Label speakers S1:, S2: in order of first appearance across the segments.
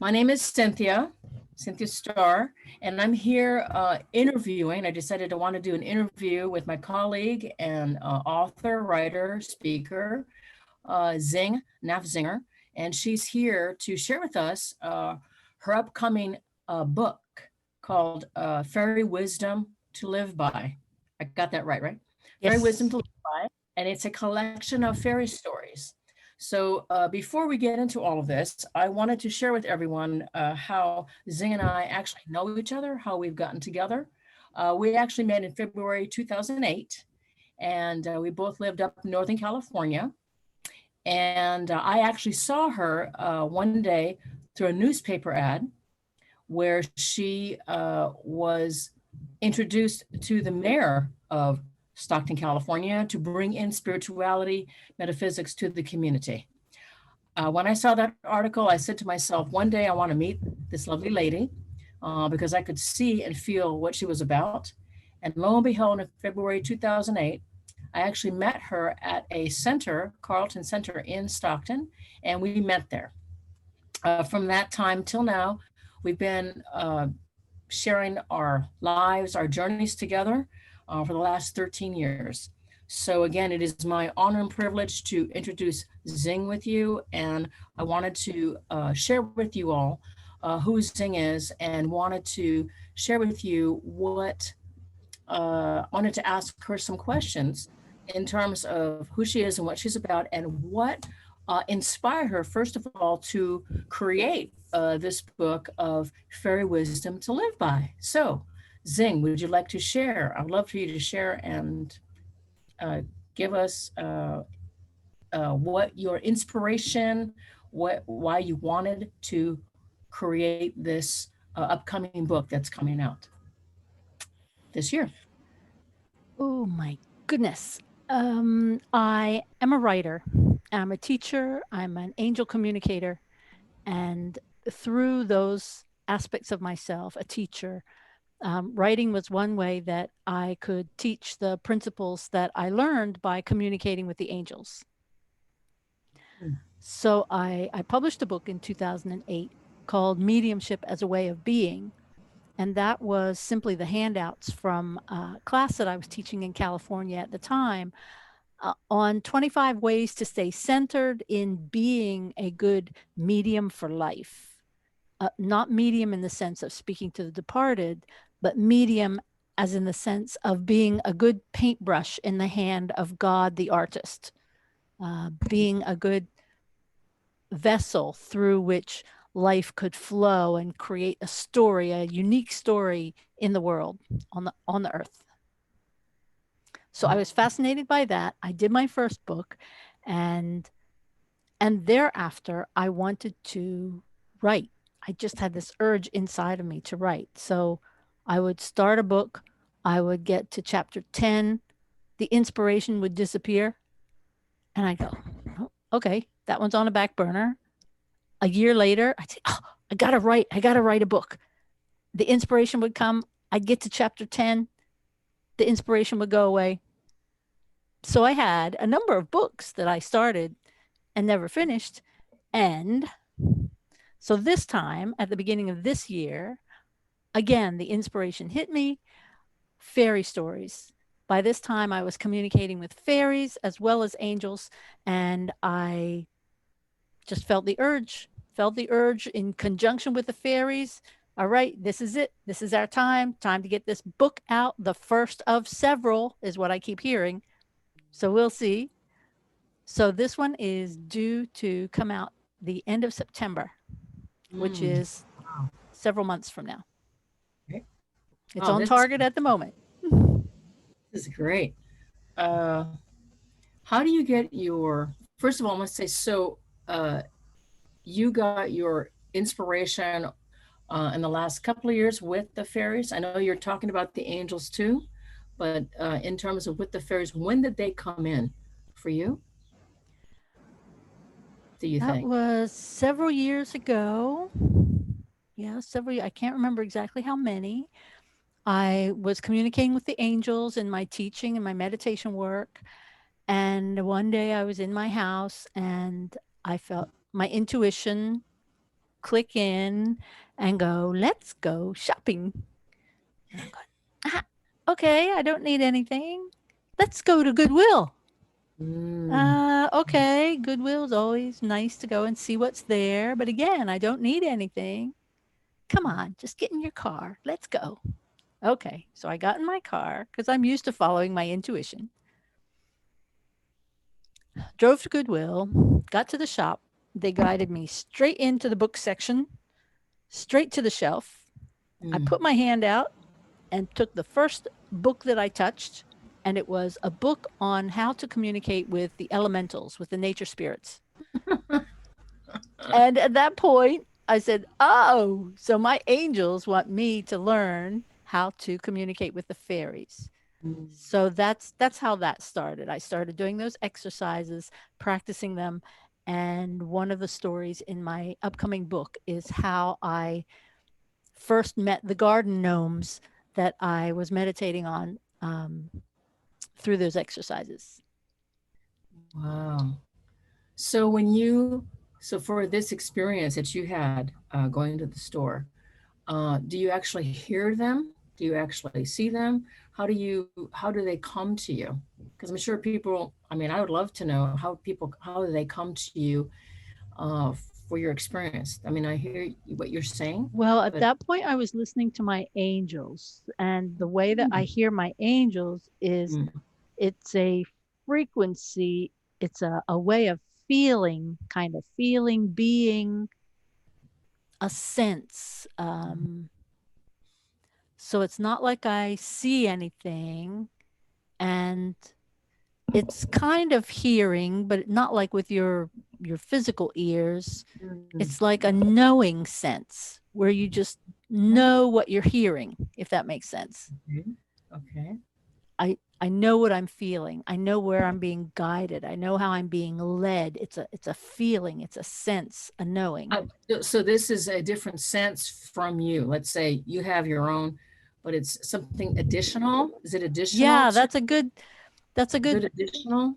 S1: My name is Cynthia Starr, and I'm here interviewing. I decided I want to do an interview with my colleague and author, writer, speaker, Zing, Zinger, and she's here to share with us her upcoming book called Fairy Wisdom to Live By. I got that right, right? Fairy Wisdom
S2: Yes.
S1: to Live By, and it's a collection of fairy stories. So before we get into all of this, I wanted to share with everyone how Zing and I actually know each other, how we've gotten together. We actually met in February 2008, and we both lived up in Northern California. And I actually saw her one day through a newspaper ad where she was introduced to the mayor of Stockton, California, to bring in spirituality, metaphysics to the community. When I saw that article, I said to myself, one day I want to meet this lovely lady because I could see and feel what she was about. And lo and behold, in February 2008, I actually met her at a center, Carlton Center in Stockton, and we met there. From that time till now, we've been sharing our lives, our journeys together for the last 13 years. So again, it is my honor and privilege to introduce Zing with you, and I wanted to share with you all who Zing is, and wanted to share with you wanted to ask her some questions in terms of who she is and what she's about, and what inspired her, first of all, to create this book of fairy wisdom to live by. So, Zing, would you like to share? I'd love for you to share and uh, give us what your inspiration, why you wanted to create this upcoming book that's coming out this year.
S2: Oh my goodness. I am a writer. I'm a teacher. I'm an angel communicator. And through those aspects of myself, a teacher, writing was one way that I could teach the principles that I learned by communicating with the angels.
S1: Mm.
S2: So I published a book in 2008 called Mediumship as a Way of Being. And that was simply the handouts from a class that I was teaching in California at the time on 25 ways to stay centered in being a good medium for life. Not medium in the sense of speaking to the departed, but medium as in the sense of being a good paintbrush in the hand of God, the artist, being a good vessel through which life could flow and create a story, a unique story in the world, on the earth. So I was fascinated by that. I did my first book, and thereafter I wanted to write. I just had this urge inside of me to write. So I would start a book, I would get to chapter 10, the inspiration would disappear, and I go, oh, okay, that one's on a back burner. A year later, I'd say, oh, I gotta write a book. The inspiration would come. I'd get to chapter 10. The inspiration would go away. So I had a number of books that I started and never finished. And so this time, at the beginning of this year, again, the inspiration hit me. Fairy stories. By this time, I was communicating with fairies as well as angels, and I just felt the urge in conjunction with the fairies. All right, this is it. This is our time to get this book out. The first of several is what I keep hearing. So we'll see. So this one is due to come out the end of September, which is several months from now.
S1: Okay.
S2: It's
S1: Oh,
S2: on target at the moment.
S1: this is great. Uh, how do you get your, first of all, I must say, so you got your inspiration in the last couple of years with the fairies. I know you're talking about the angels too, but in terms of with the fairies, when did they come in for you? Do you
S2: That
S1: think?
S2: was several years ago. Yeah, several. I can't remember exactly how many. I was communicating with the angels in my teaching and my meditation work. And one day I was in my house and I felt my intuition click in and go, let's go shopping. And I'm going, ah, okay, I don't need anything. Let's go to Goodwill.
S1: Mm.
S2: Okay, Goodwill's always nice to go and see what's there. But again, I don't need anything. Come on, just get in your car. Let's go. Okay, so I got in my car because I'm used to following my intuition. Drove to Goodwill, got to the shop. They guided me straight into the book section, straight to the shelf. I
S1: Mm.
S2: put my hand out and took the first book that I touched, and it was a book on how to communicate with the elementals, with the nature spirits. And at that point, I said, "Oh, so my angels want me to learn how to communicate with the fairies."
S1: Mm.
S2: So that's how that started. I started doing those exercises, practicing them, and one of the stories in my upcoming book is how I first met the garden gnomes that I was meditating on through those exercises.
S1: Wow. So when you, so for this experience that you had going to the store, do you actually hear them? Do you actually see them? How do they come to you? Because I'm sure people, I mean, I would love to know how do they come to you uh, for your experience? I mean, I hear what you're saying,
S2: Well, at
S1: but
S2: that point, I was listening to my angels, and the way that I
S1: mm,
S2: hear my angels is
S1: mm,
S2: it's a frequency, it's a way of feeling, kind of feeling, being, a sense. So it's not like I see anything, and it's kind of hearing, but not like with your physical ears.
S1: mm,
S2: It's like a knowing sense where you just
S1: okay,
S2: know what you're hearing, if that makes sense.
S1: okay, okay.
S2: I know what I'm feeling. I know where I'm being guided. I know how I'm being led. It's a feeling, it's a sense, a knowing.
S1: So this is a different sense from you. Let's say you have your own, but it's something additional. Is it additional
S2: Yeah,
S1: to
S2: that's a
S1: is it
S2: good
S1: additional?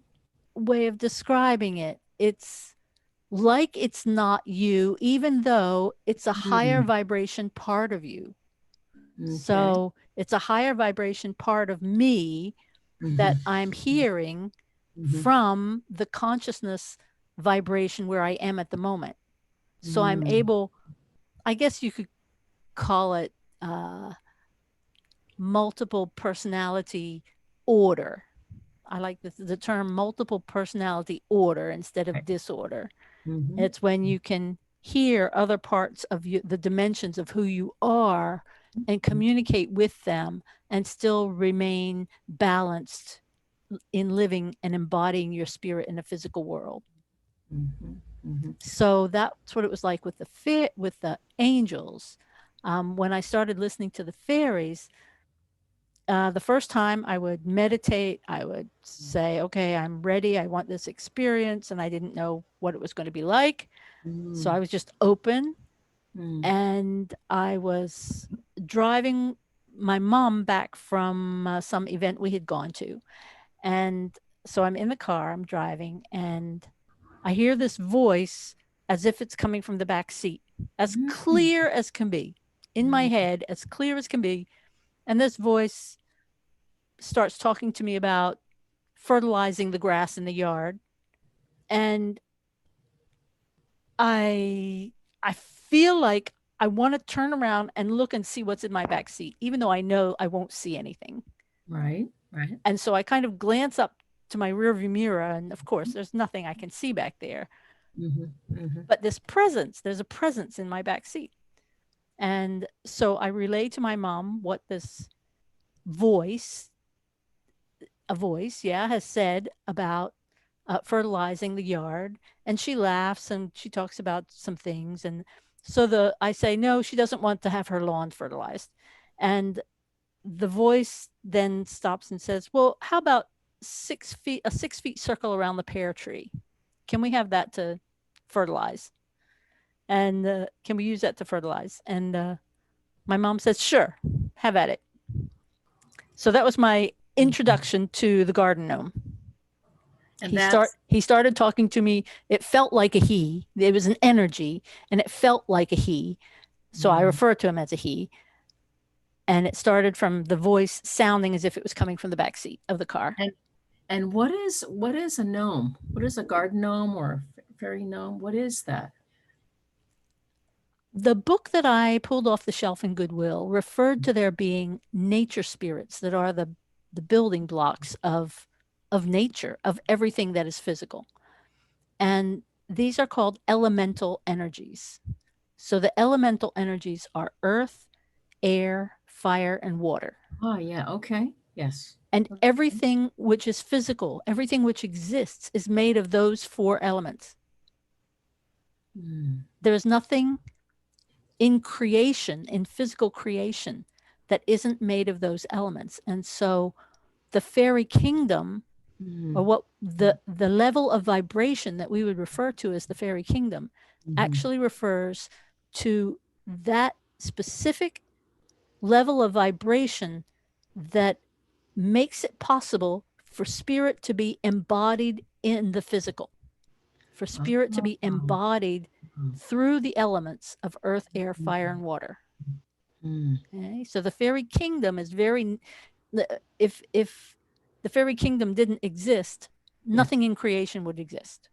S2: way of describing it. It's like it's not you, even though it's a higher
S1: Mm,
S2: vibration part of you.
S1: okay.
S2: So it's a higher vibration part of me that
S1: Hmm.
S2: I'm hearing
S1: Hmm.
S2: from the consciousness vibration where I am at the moment. So I'm
S1: Mm,
S2: able, I guess you could call it uh, multiple personality order. I like the term multiple personality order instead of
S1: right.
S2: disorder.
S1: Hmm.
S2: It's when you can hear other parts of you, the dimensions of who you are, and communicate with them and still remain balanced in living and embodying your spirit in the physical world.
S1: Hmm. Hmm.
S2: So that's what it was like with with the angels. When I started listening to the fairies, the first time I would meditate, I would say, okay, I'm ready. I want this experience. And I didn't know what it was going to be like. So
S1: Mm,
S2: I was just open,
S1: mm,
S2: and I was driving my mom back from some event we had gone to. And so I'm in the car, I'm driving, and I hear this voice as if it's coming from the back seat, as
S1: mm,
S2: clear as can be, in my
S1: mm,
S2: head, as clear as can be. And this voice starts talking to me about fertilizing the grass in the yard. And I I feel like I want to turn around and look and see what's in my back seat, even though I know I won't see anything.
S1: right, right.
S2: And so I kind of glance up to my rearview mirror, and of course, there's nothing I can see back there.
S1: Hmm. Hmm.
S2: But there's a presence in my back seat. And so I relay to my mom what this voice, a voice, yeah, has said about fertilizing the yard. And she laughs and she talks about some things. And so I say, no, she doesn't want to have her lawn fertilized. And the voice then stops and says, well, how about 6 feet, a 6 feet circle around the pear tree? Can we have that to fertilize? And can we use that to fertilize? And my mom says, sure, have at it. So that was my introduction to the garden gnome.
S1: And that's,
S2: He started talking to me. It felt like a he. It was an energy, and it felt like a he. So I
S1: mm,
S2: refer to him as a he. And it started from the voice sounding as if it was coming from the back seat of the car.
S1: and and what is a gnome? What is a garden gnome or a fairy gnome? What is that?
S2: The book that I pulled off the shelf in Goodwill referred to there being nature spirits that are the building blocks of nature, of everything that is physical. And these are called elemental energies. So the elemental energies are earth, air, fire, and water.
S1: Oh, yeah. Okay. Yes.
S2: And
S1: Okay.
S2: everything which is physical, everything which exists is made of those four elements.
S1: Mm,
S2: There is nothing in creation, in physical creation, that isn't made of those elements. And so the fairy kingdom, or
S1: mm,
S2: what the level of vibration that we would refer to as the fairy kingdom,
S1: mhm.
S2: actually refers to that specific level of vibration that makes it possible for spirit to be embodied in the physical, for spirit to be
S1: Oh,
S2: embodied
S1: mm,
S2: through the elements of earth, air, fire,
S1: mm,
S2: and water.
S1: mm.
S2: Okay, so the fairy kingdom is very, if the fairy kingdom didn't exist,
S1: Yes.
S2: nothing in creation would exist.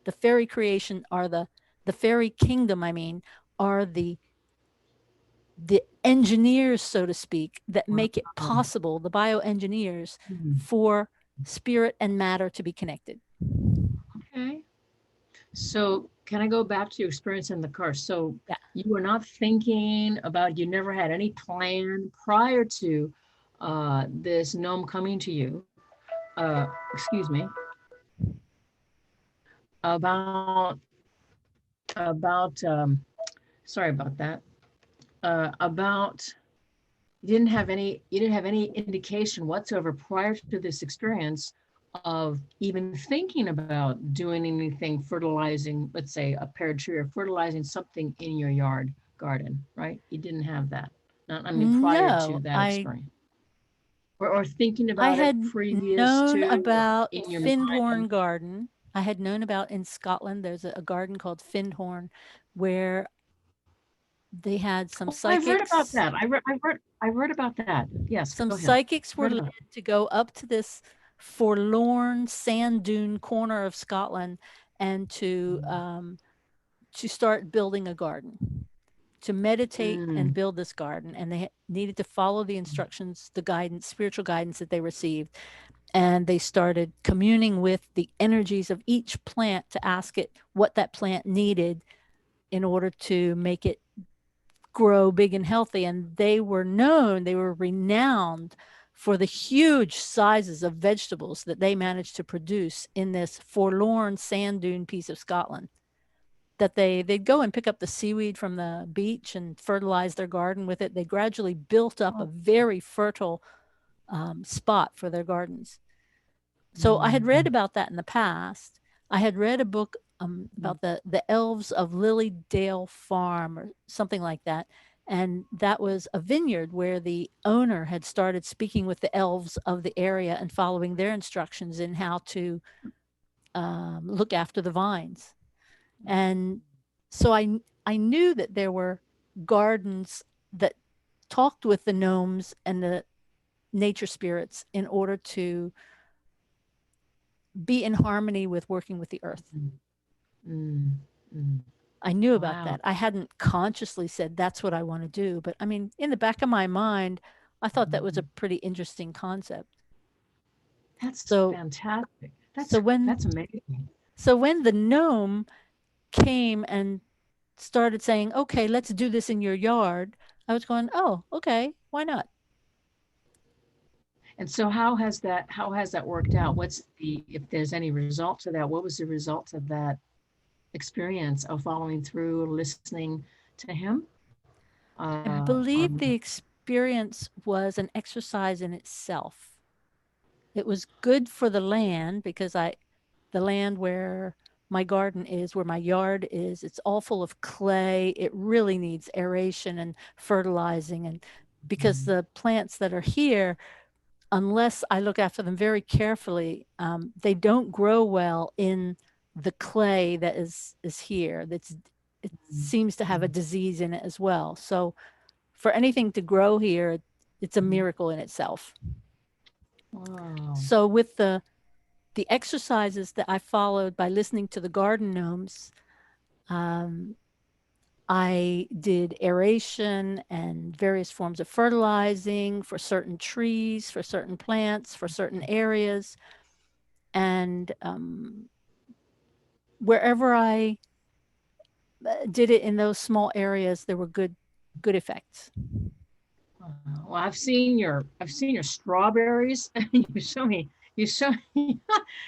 S2: The fairy creation are the fairy kingdom, I mean, are the engineers, so to speak, that
S1: Wow.
S2: make it possible, the bioengineers,
S1: Mm.
S2: for spirit and matter to be connected.
S1: Okay. So can I go back to your experience in the car? So
S2: Yeah.
S1: you were not thinking about, you never had any plan prior to this gnome coming to you, excuse me, about, about, sorry about that, about, you didn't have any indication whatsoever prior to this experience of even thinking about doing anything, fertilizing, let's say a pear tree or fertilizing something in your yard garden, right? You didn't have that. I mean, prior to
S2: No,
S1: that experience, or thinking
S2: I
S1: about it
S2: had
S1: previous
S2: known
S1: to or
S2: about
S1: in your mind.
S2: Findhorn Garden. I had known about in Scotland, there's a garden called Findhorn where they had some
S1: Oh, I've read about
S2: psychics.
S1: that. I read about that. Yes,
S2: Some
S1: go ahead.
S2: psychics were
S1: Read
S2: led
S1: about it.
S2: to go up to this forlorn sand dune corner of Scotland and to start building a garden, to meditate and
S1: Mm,
S2: build this garden. And they needed to follow the instructions, the guidance, spiritual guidance that they received. And they started communing with the energies of each plant to ask it what that plant needed in order to make it grow big and healthy. And they were known, they were renowned for the huge sizes of vegetables that they managed to produce in this forlorn sand dune piece of Scotland. That they'd go and pick up the seaweed from the beach and fertilize their garden with it. They gradually built up a
S1: oh,
S2: very fertile spot for their gardens. So I had read
S1: mm,
S2: about that in the past. I had read a book
S1: mm,
S2: about the elves of Lilydale Farm or something like that. And that was a vineyard where the owner had started speaking with the elves of the area and following their instructions in how to look after the vines. And so I knew that there were gardens that talked with the gnomes and the nature spirits in order to be in harmony with working with the earth.
S1: mm, mm, mm.
S2: I knew about
S1: Wow.
S2: that. I hadn't consciously said that's what I want to do, but I mean, in the back of my mind, I thought that was a
S1: Mhm.
S2: pretty interesting concept.
S1: That's
S2: So
S1: fantastic.
S2: so
S1: That's
S2: when
S1: amazing.
S2: so when the gnome came and started saying, "Okay, let's do this in your yard," I was going, "Oh, okay, why not?"
S1: And so how has that worked out? What's the, if there's any result to that, what was the result of that experience of following through, listening to him?
S2: I
S1: Or
S2: believe the experience was an exercise in itself. It was good for the land because the land where my garden is, where my yard is, it's all full of clay. It really needs aeration and fertilizing. And because
S1: mm,
S2: the plants that are here unless I look after them very carefully, they don't grow well in the clay that is here. It seems to have a disease in it as well. So for anything to grow here, it's a miracle in itself.
S1: Wow.
S2: So with the exercises that I followed by listening to the garden gnomes, um, I did aeration and various forms of fertilizing for certain trees, for certain plants, for certain areas. And wherever I did it in those small areas, there were good effects.
S1: Well, I've seen your strawberries. You show me,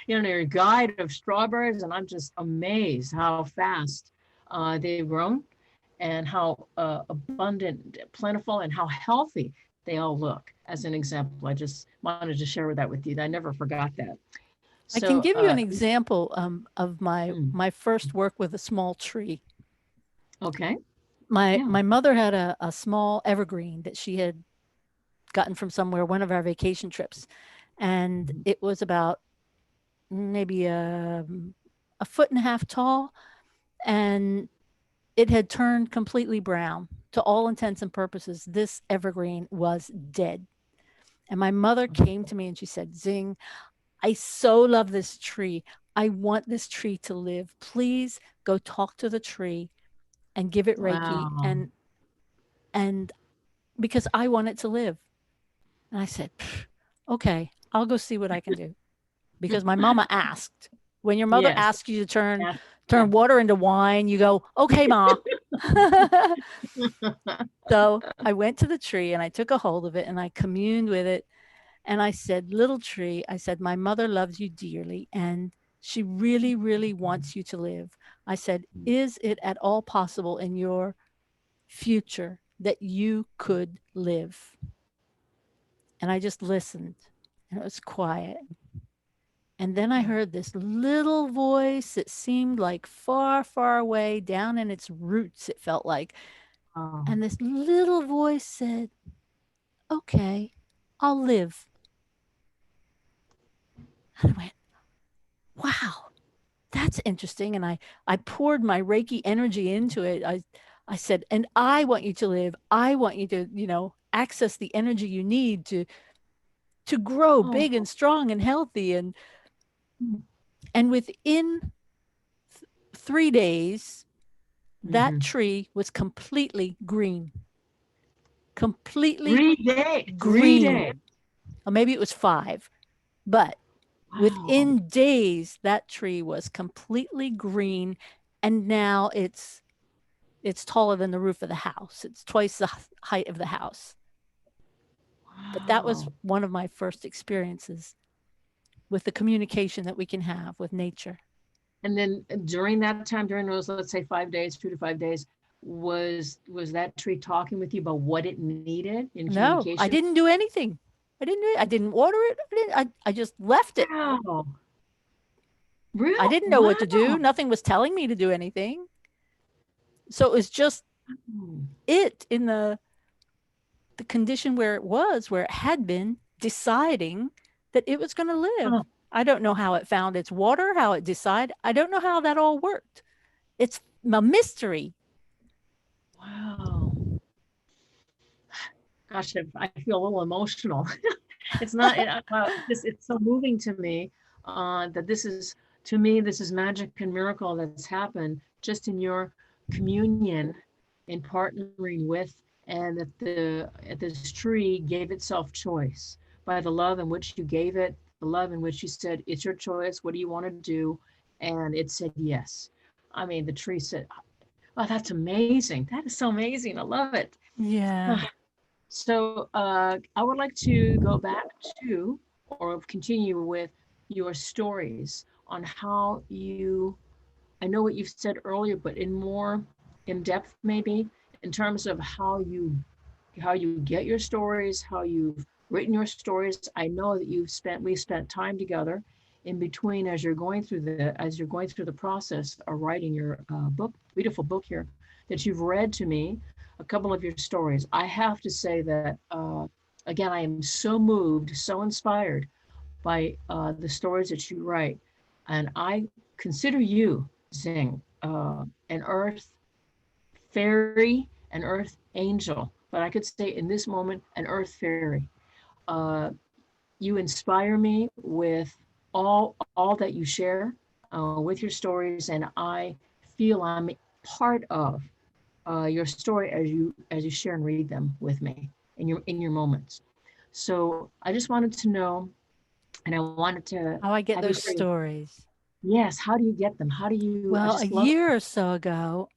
S1: your guide of strawberries, and I'm just amazed how fast they've grown and how abundant, plentiful, and how healthy they all look. As an example, I just wanted to share that with you. I never forgot that.
S2: I can
S1: So,
S2: give you an example of
S1: mm,
S2: my first work with a small tree.
S1: okay,
S2: My
S1: yeah.
S2: my mother had a small evergreen that she had gotten from somewhere, one of our vacation trips, and
S1: Mhm.
S2: it was about maybe a foot and a half tall, and it had turned completely brown. To all intents and purposes, this evergreen was dead. And my mother came to me and she said, Zing, I so love this tree. I want this tree to live. Please go talk to the tree and give it Reiki
S1: Wow.
S2: and because I want it to live. And I said, okay, I'll go see what I can do. Because my mama asked. When your mother
S1: Yes.
S2: asks you to turn
S1: Yes.
S2: turn water into wine, you go, okay, ma. So I went to the tree and I took a hold of it and I communed with it. And I said, little tree, I said, my mother loves you dearly and she really, really wants you to live. I said, is it at all possible in your future that you could live? And I just listened and it was quiet. And then I heard this little voice that seemed like far, far away down in its roots, it felt like.
S1: Wow.
S2: And this little voice said, okay, I'll live. And I went, wow, that's interesting. And I poured my Reiki energy into it. I said, and I want you to live. I want you to, access the energy you need to grow
S1: Oh.
S2: big and strong and healthy. And within 3 days, that
S1: Mm-hmm.
S2: tree was completely green, completely
S1: 3 days. 3 days.
S2: green. Or maybe it was 5, but
S1: Wow.
S2: within days, that tree was completely green. And now it's taller than the roof of the house. It's twice the height of the house. But that was
S1: Wow.
S2: one of my first experiences with the communication that we can have with nature.
S1: And then during that time, during those, let's say 5 days, 2 to 5 days, was that tree talking with you about what it needed in
S2: No, I
S1: communication?
S2: didn't do anything. I didn't water it. I just left it.
S1: Wow.
S2: I
S1: Real?
S2: didn't know what to do.
S1: Wow.
S2: Nothing was telling me to do anything. So it was just it in the condition where it had been, deciding that it was going to live.
S1: Oh,
S2: I don't know how it found its water, how it decided. I don't know how that all worked. It's a mystery.
S1: wow. Gosh, I feel a little emotional. It's not, well, it's so moving to me that to me, this is magic and miracle that's happened just in your communion in partnering with, and that this tree gave itself choice by the love in which you gave it, the love in which you said, it's your choice. What do you want to do? And it said yes. I mean, the tree said, oh, that's amazing. That is so amazing. I love it.
S2: Yeah.
S1: So I would like to go back to or continue with your stories on how you, I know what you've said earlier, but in more in depth maybe, in terms of how you get your stories, how you've written your stories. I know that we've spent time together in between as you're going through the process of writing your book, beautiful book here, that you've read to me a couple of your stories. I have to say that again, I am so moved, so inspired by the stories that you write. And I consider you, Zing, an earth fairy, an earth angel, but I could say in this moment, an earth fairy. Uh, you inspire me with all that you share with your stories, and I feel I'm part of your story as you share and read them with me in your moments. So I just wanted to know, and I wanted to
S2: How I get
S1: have you
S2: those
S1: say,
S2: stories.
S1: yes, how do you get them? How do you? I
S2: Well, a
S1: just love.
S2: year or so ago,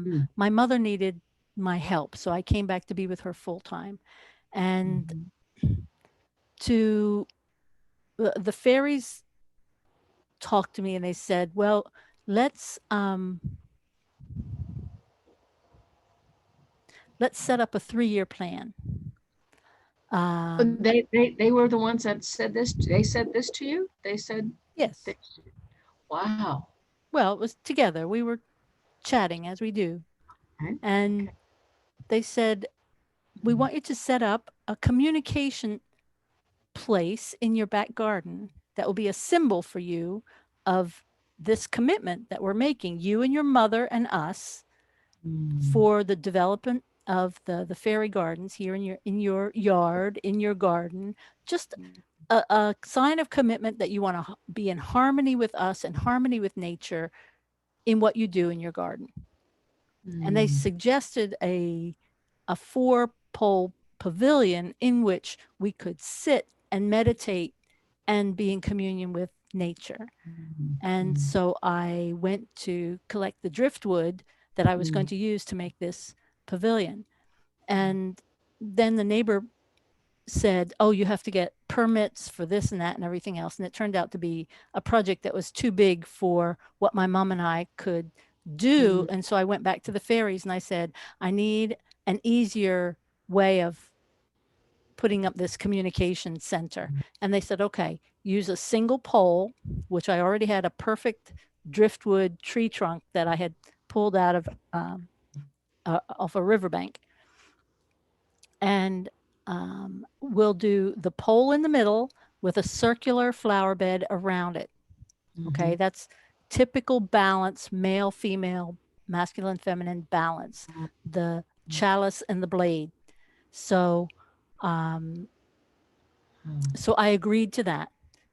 S1: Mm,
S2: my mother needed my help, so I came back to be with her full time. And
S1: mhm.
S2: to the fairies talked to me and they said, "Well, let's let's set up a 3-year plan." Um,
S1: They were the ones that said this. They said this to you. They said,
S2: yes.
S1: this. Wow.
S2: Well, it was together. We were chatting as we do,
S1: Okay.
S2: and
S1: Okay.
S2: they said, "We
S1: Mm,
S2: want you to set up a communication place in your back garden that will be a symbol for you of this commitment that we're making, you and your mother and us,
S1: mm,
S2: for the development of the fairy gardens here in your yard, in your garden. Just a sign of commitment that you want to be in harmony with us and harmony with nature in what you do in your garden." And they
S1: mm,
S2: suggested a 4-pole pavilion in which we could sit and meditate and be in communion with nature.
S1: mm,
S2: And
S1: mm,
S2: so I went to collect the driftwood that I was going
S1: mm,
S2: to use to make this pavilion. And then the neighbor said, "Oh, you have to get permits for this and that and everything else." And it turned out to be a project that was too big for what my mom and I could do.
S1: mm,
S2: And so I went back to the fairies and I said, "I need an easier way of putting up this communication center." And they said, "Okay, use a single pole," which I already had a perfect driftwood tree trunk that I had pulled out of off a riverbank. And we'll do the pole in the middle with a circular flower bed around it. Okay,
S1: mhm,
S2: that's typical balance, male, female, masculine, feminine balance,
S1: mm,
S2: the
S1: mm,
S2: chalice and the blade. So, um,
S1: mm,
S2: so I agreed to that.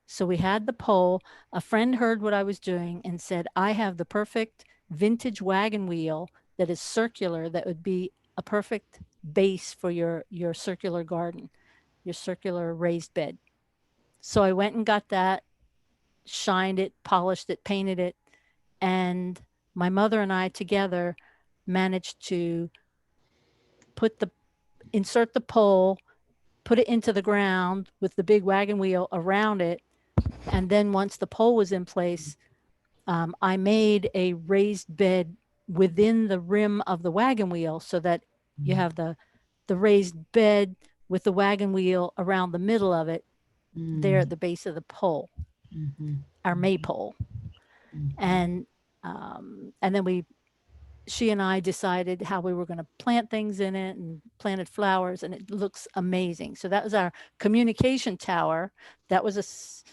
S2: So we had the pole. A friend heard what I was doing and said, "I have the perfect vintage wagon wheel that is circular that would be a perfect base for your circular garden, your circular raised bed." So I went and got that, shined it, polished it, painted it, and my mother and I together managed to put the insert the pole, put it into the ground with the big wagon wheel around it, and then once the pole was in place, I made a raised bed within the rim of the wagon wheel so that you
S1: mm,
S2: have the raised bed with the wagon wheel around the middle of it there at
S1: mm,
S2: the base of the pole,
S1: mhm,
S2: our
S1: mhm,
S2: maypole.
S1: mhm,
S2: And then she and I decided how we were going to plant things in it and planted flowers, and it looks amazing. So that was our communication tower. That was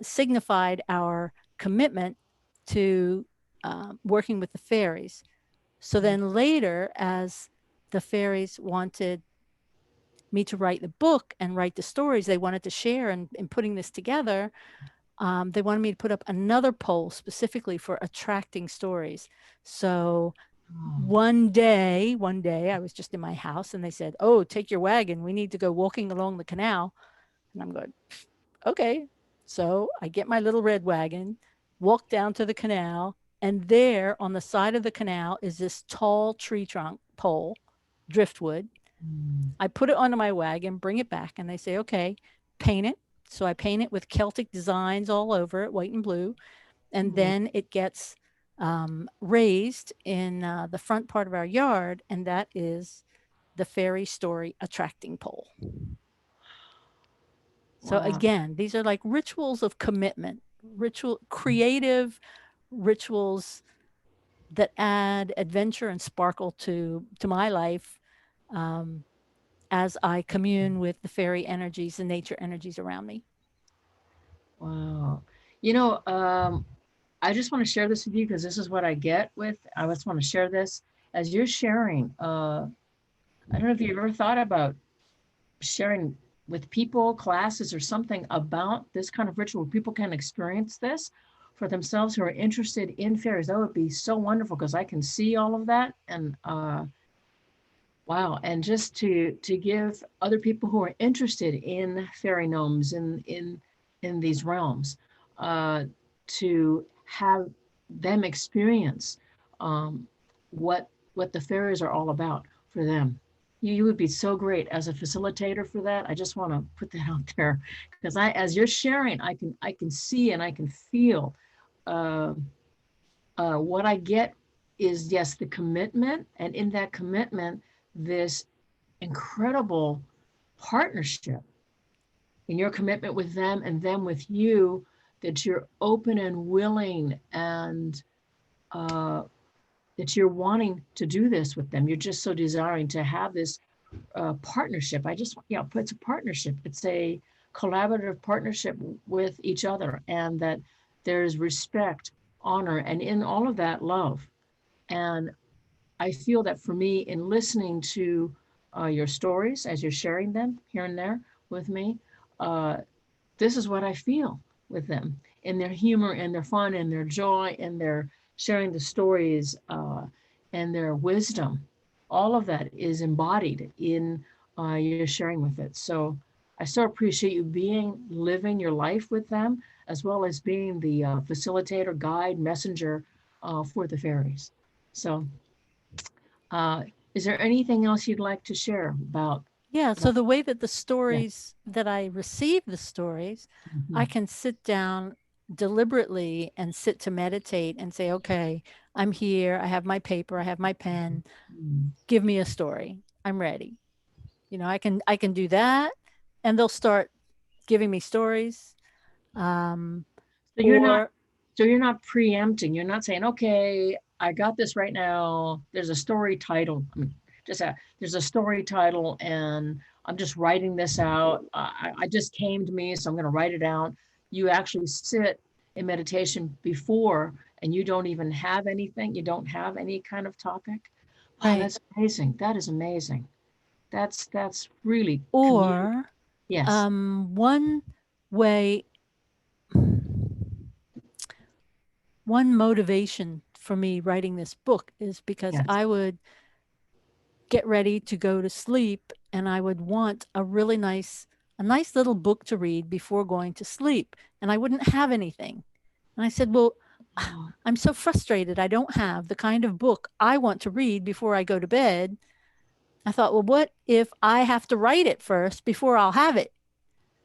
S2: signified our commitment to working with the fairies. So then later, as the fairies wanted me to write the book and write the stories they wanted to share in putting this together, they wanted me to put up another poll specifically for attracting stories. So
S1: oh,
S2: one day I was just in my house and they said, "Oh, take your wagon. We need to go walking along the canal." And I'm going, "Okay." So I get my little red wagon, walk down to the canal, and there on the side of the canal is this tall tree trunk pole, driftwood.
S1: mm,
S2: I put it onto my wagon, bring it back, and they say, "Okay, paint it." So I paint it with Celtic designs all over it, white and blue. And
S1: oh,
S2: then it gets raised in the front part of our yard. And that is the fairy story attracting pole. So
S1: wow.
S2: again, these are like rituals of commitment, creative rituals that add adventure and sparkle to my life, um, as I commune with the fairy energies and nature energies around me.
S1: Wow. You know, I just want to share this with you because this is what I get with. I just want to share this as you're sharing. I don't know if you've ever thought about sharing with people, classes, or something about this kind of ritual. People can experience this for themselves who are interested in fairies. That would be so wonderful because I can see all of that. And wow, and just to give other people who are interested in fairy gnomes in these realms, uh, to have them experience um, what what the fairies are all about for them. You would be so great as a facilitator for that. I just want to put that out there because as you're sharing, I can see and I can feel. Uh, what I get is yes, the commitment, and in that commitment, this incredible partnership in your commitment with them and them with you, that you're open and willing and uh, that you're wanting to do this with them. You're just so desiring to have this partnership. I just, it's a partnership. It's a collaborative partnership with each other, and that there's respect, honor, and in all of that, love. And I feel that for me, in listening to your stories as you're sharing them here and there with me, uh, this is what I feel with them in their humor and their fun and their joy and their sharing the stories and their wisdom. All of that is embodied in your sharing with it. So I so appreciate you living your life with them, as well as being the facilitator, guide, messenger for the fairies. So uh, is there anything else you'd like to share about?
S2: Yeah, so the way that the
S1: Yeah.
S2: stories that I receive the stories, I
S1: Mhm.
S2: can sit down deliberately and sit to meditate and say, okay, I'm here. I have my paper, I have my pen.
S1: Mm.
S2: Give me a story. I'm ready. I can do that, and they'll start giving me stories. Um,
S1: So you're not
S2: or
S1: so you're not preempting. You're not saying, okay, I got this right now. There's a story title. I mean, there's a story title and I'm just writing this out. I just came to me, so I'm going to write it out. You actually sit in meditation before and you don't even have anything. You don't have any kind of topic. Wow,
S2: right,
S1: that's amazing. That is amazing. That's really community.
S2: or
S1: Yes.
S2: one way, one motivation for me writing this book is because
S1: Yes.
S2: I would get ready to go to sleep and I would want a nice little book to read before going to sleep. And I wouldn't have anything. And I said, well,
S1: Oh,
S2: I'm so frustrated. I don't have the kind of book I want to read before I go to bed. I thought, well, what if I have to write it first before I'll have it?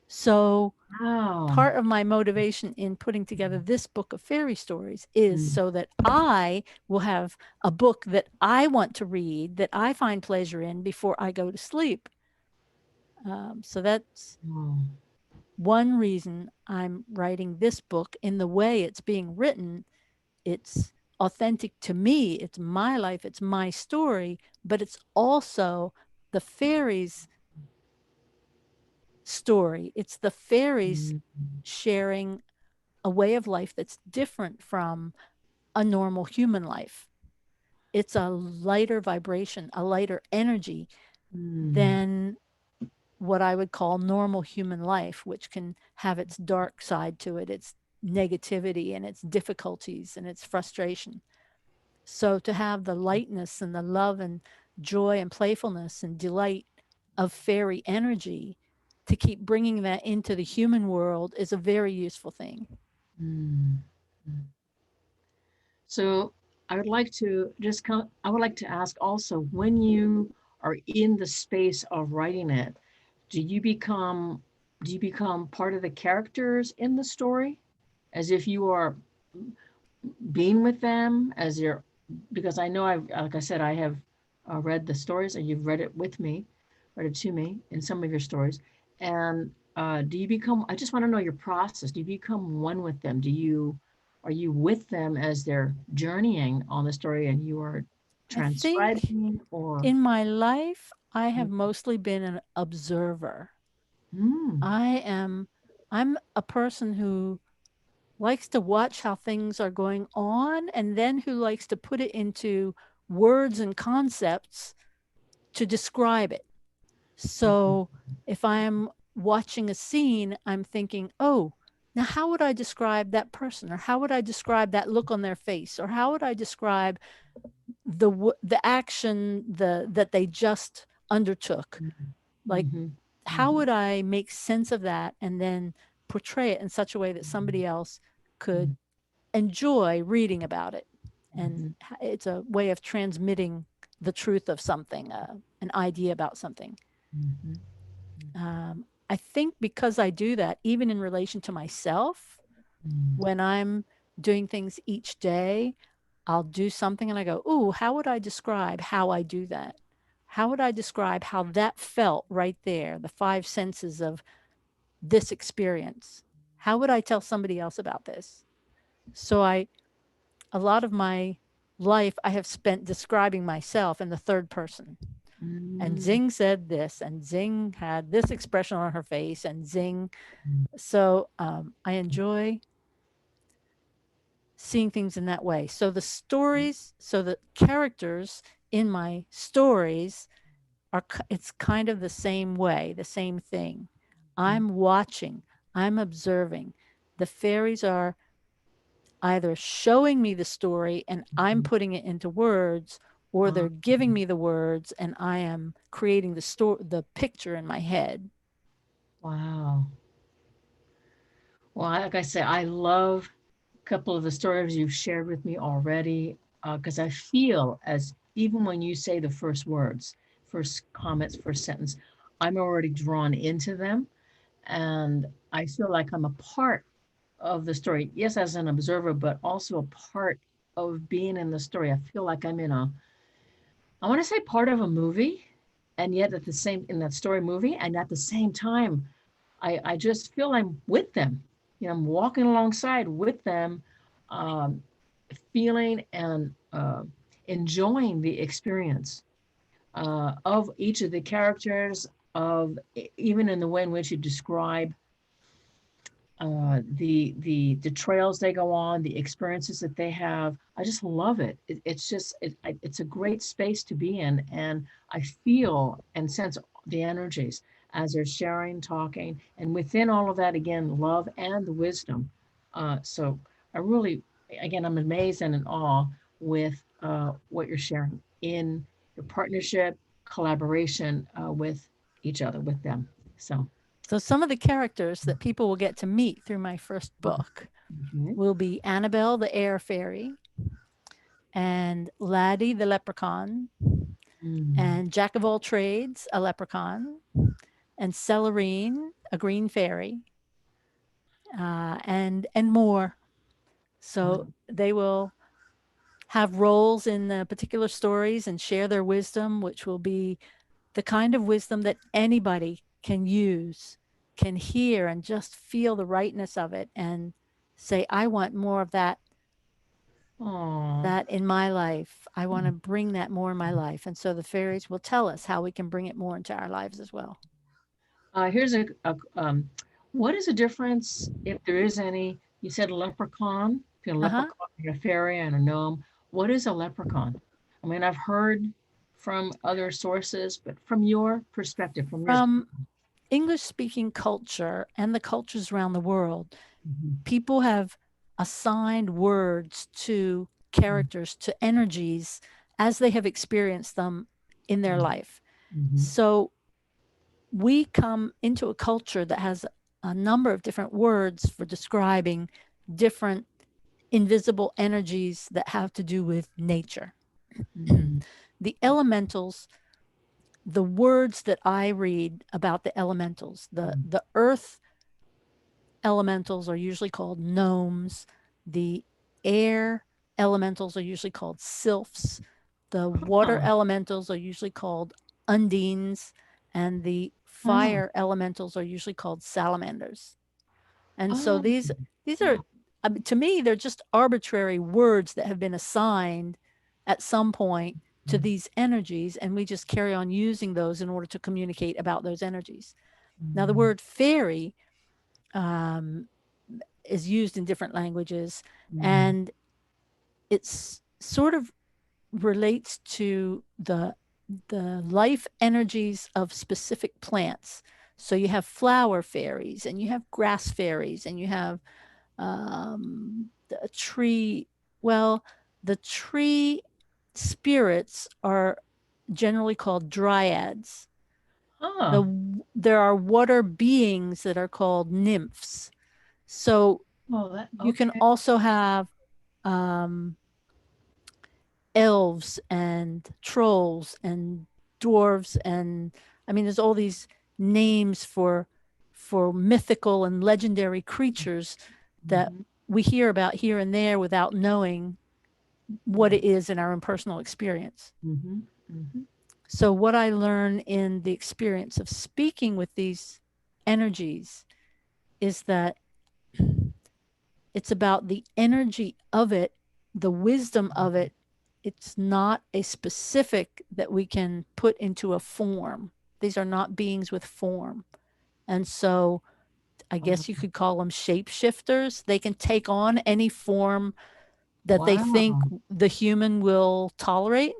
S2: So
S1: wow.
S2: part of my motivation in putting together this book of fairy stories is
S1: Mm,
S2: so that I will have a book that I want to read, that I find pleasure in before I go to sleep. So that's
S1: oh,
S2: one reason I'm writing this book in the way it's being written. It's authentic to me, it's my life, it's my story, but it's also the fairies' story. It's the fairies
S1: mm,
S2: sharing a way of life that's different from a normal human life. It's a lighter vibration, a lighter energy
S1: mm,
S2: than what I would call normal human life, which can have its dark side to it, its negativity and its difficulties and its frustration. So to have the lightness and the love and joy and playfulness and delight of fairy energy, to keep bringing that into the human world is a very useful thing.
S1: mm, mm. So I would like to I would like to ask also, when you are in the space of writing it, do you become do you become part of the characters in the story as if you are being with them as you're, because I know I've, like I said, I have read the stories and you've read it with me, read it to me in some of your stories. And do you become, I just want to know your process. Do you become one with them? Are you with them as they're journeying on the story and you are
S2: I think
S1: transcribing or?
S2: in my life, I have mostly been an observer.
S1: Mm,
S2: I am, I'm a person who likes to watch how things are going on and then who likes to put it into words and concepts to describe it.
S1: mhm,
S2: So if I'm watching a scene, I'm thinking, oh, now how would I describe that person? Or how would I describe that look on their face? Or how would I describe the action that they just undertook?
S1: mhm,
S2: Like,
S1: mhm,
S2: how
S1: mhm,
S2: would I make sense of that and then portray it in such a way that somebody else could
S1: mhm,
S2: enjoy reading about it? And
S1: mhm,
S2: it's a way of transmitting the truth of something, an idea about something.
S1: mhm,
S2: I think because I do that, even in relation to myself,
S1: mhm,
S2: when I'm doing things each day, I'll do something and I go, ooh, how would I describe how I do that? How would I describe how that felt right there, the five senses of this experience? How would I tell somebody else about this? So a lot of my life I have spent describing myself in the third person. And
S1: mm,
S2: Zing said this, and Zing had this expression on her face, and Zing.
S1: mm,
S2: So I enjoy seeing things in that way. So the stories, so the characters in my stories are, it's kind of the same way, the same thing.
S1: mm.
S2: I'm watching, I'm observing. The fairies are either showing me the story and I'm
S1: Mhm.
S2: putting it into words, or
S1: Ah,
S2: they're giving me the words and I am creating the story, the picture in my head.
S1: wow. Well, like I say, I love a couple of the stories you've shared with me already, because I feel as even when you say the first words, first comments, first sentence, I'm already drawn into them. And I feel like I'm a part of the story. Yes, as an observer, but also a part of being in the story. I feel like I'm in a, I want to say part of a movie, and yet at the same, in that story movie, and at the same time, I just feel I'm with them. You know, I'm walking alongside with them, um, feeling and enjoying the experience of each of the characters, of even in the way in which you describe the trails they go on, the experiences that they have. I just love it. It's just it's a great space to be in, and I feel and sense the energies as they're sharing, talking, and within all of that, again, love and the wisdom. So I really, again, I'm amazed and in awe with what you're sharing in your partnership, collaboration with each other, with them. So.
S2: So some of the characters that people will get to meet through my first book
S1: Mhm.
S2: will be Annabelle the air fairy, and Laddie the leprechaun,
S1: Mm.
S2: and Jack of all trades, a leprechaun, and Celerine, a green fairy, and more.
S1: Wow.
S2: So they will have roles in the particular stories and share their wisdom, which will be the kind of wisdom that anybody can use, can hear, and just feel the rightness of it and say, I want more of
S1: Aw.
S2: that in my life. I want to bring that more in my life. And so the fairies will tell us how we can bring it more into our lives as well.
S1: Here's what is the difference, if there is any? You said leprechaun, between a
S2: Uh-huh.
S1: leprechaun and a fairy and a gnome. What is a leprechaun? I mean, I've heard from other sources, but from your perspective, from your.
S2: From English speaking culture and the cultures around the world,
S1: Mhm,
S2: people have assigned words to characters, to energies as they have experienced them in their
S1: mhm,
S2: life.
S1: mhm,
S2: So we come into a culture that has a number of different words for describing different invisible energies that have to do with nature.
S1: mhm,
S2: The elementals, the words that I read about the elementals,
S1: mhm.
S2: the earth elementals are usually called gnomes. The air elementals are usually called sylphs. The water
S1: Oh,
S2: elementals are usually called undines. And the
S1: oh,
S2: fire elementals are usually called salamanders. And so
S1: oh,
S2: these are,
S1: wow.
S2: I mean, to me, they're just arbitrary words that have been assigned at some point to these energies, and we just carry on using those in order to communicate about those energies. Now, the
S1: Mm,
S2: word fairy um, is used in different languages,
S1: mm.
S2: and it's sort of relates to the life energies of specific plants. So you have flower fairies, and you have grass fairies, and you have a tree. Well, the tree spirits are generally called dryads.
S1: Huh.
S2: There are water beings that are called nymphs. So
S1: Oh, that
S2: you can
S1: okay.
S2: also have um, elves and trolls and dwarves, and I mean there's all these names for mythical and legendary creatures that
S1: Mhm,
S2: we hear about here and there without knowing what
S1: mm,
S2: it is in our own personal experience.
S1: mhm, mhm.
S2: So what I learn in the experience of speaking with these energies is that it's about the energy of it, the wisdom of it. It's not a specific that we can put into a form. These are not beings with form. And so I guess you could call them shapeshifters. They can take on any form that they think
S1: Wow.
S2: the human will tolerate.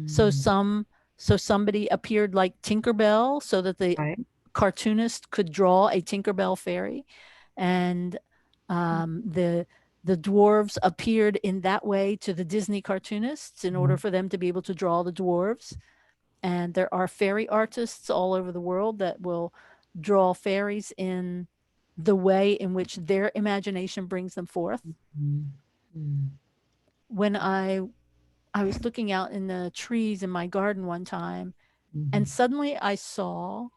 S2: So
S1: Mm,
S2: some so somebody appeared like Tinkerbell so that the
S1: right.
S2: cartoonist could draw a Tinkerbell fairy, and the dwarves appeared in that way to the Disney cartoonists in order
S1: Mhm,
S2: for them to be able to draw the dwarves. And there are fairy artists all over the world that will draw fairies in the way in which their imagination brings them forth.
S1: mm, mm,
S2: When I was looking out in the trees in my garden one time, and
S1: mhm.
S2: suddenly I saw